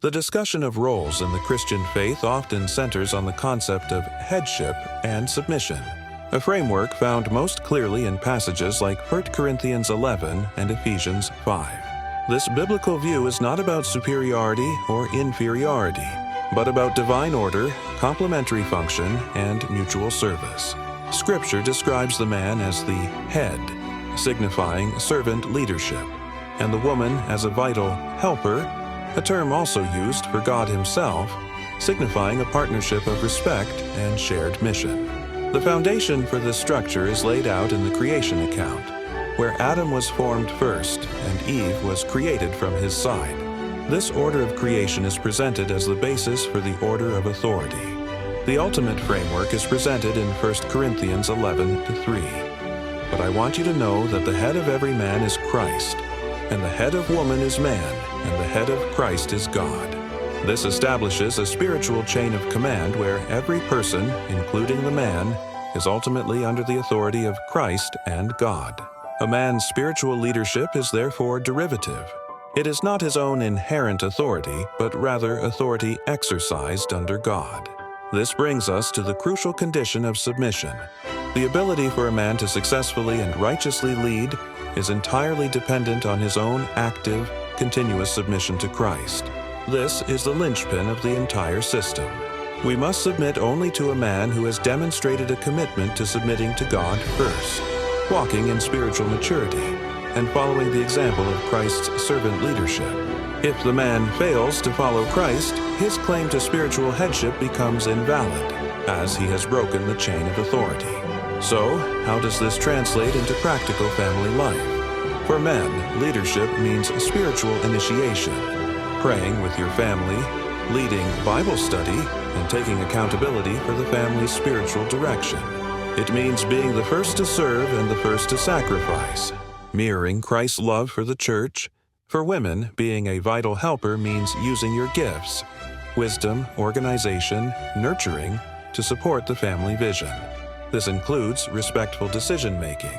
The discussion of roles in the Christian faith often centers on the concept of headship and submission, a framework found most clearly in passages like 1 Corinthians 11 and Ephesians 5. This biblical view is not about superiority or inferiority, but about divine order, complementary function, and mutual service. Scripture describes the man as the head, signifying servant leadership, and the woman as a vital helper, a term also used for God Himself, signifying a partnership of respect and shared mission. The foundation for this structure is laid out in the creation account, where Adam was formed first and Eve was created from his side. This order of creation is presented as the basis for the order of authority. The ultimate framework is presented in 1 Corinthians 11:3. But I want you to know that the head of every man is Christ, and the head of woman is man, and the head of Christ is God. This establishes a spiritual chain of command where every person, including the man, is ultimately under the authority of Christ and God. A man's spiritual leadership is therefore derivative. It is not his own inherent authority, but rather authority exercised under God. This brings us to the crucial condition of submission. The ability for a man to successfully and righteously lead is entirely dependent on his own active, continuous submission to Christ. This is the linchpin of the entire system. We must submit only to a man who has demonstrated a commitment to submitting to God first, walking in spiritual maturity, and following the example of Christ's servant leadership. If the man fails to follow Christ, his claim to spiritual headship becomes invalid, as he has broken the chain of authority. So, how does this translate into practical family life? For men, leadership means spiritual initiation, praying with your family, leading Bible study, and taking accountability for the family's spiritual direction. It means being the first to serve and the first to sacrifice, mirroring Christ's love for the church. For women, being a vital helper means using your gifts, wisdom, organization, nurturing, to support the family vision. This includes respectful decision-making,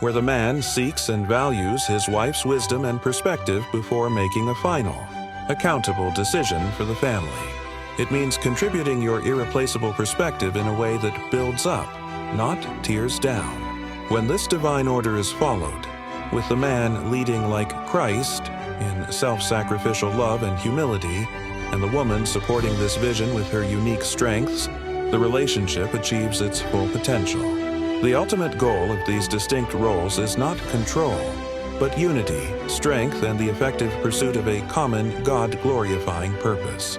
where the man seeks and values his wife's wisdom and perspective before making a final, accountable decision for the family. It means contributing your irreplaceable perspective in a way that builds up, not tears down. When this divine order is followed, with the man leading like Christ in self-sacrificial love and humility, and the woman supporting this vision with her unique strengths, the relationship achieves its full potential. The ultimate goal of these distinct roles is not control, but unity, strength, and the effective pursuit of a common God-glorifying purpose.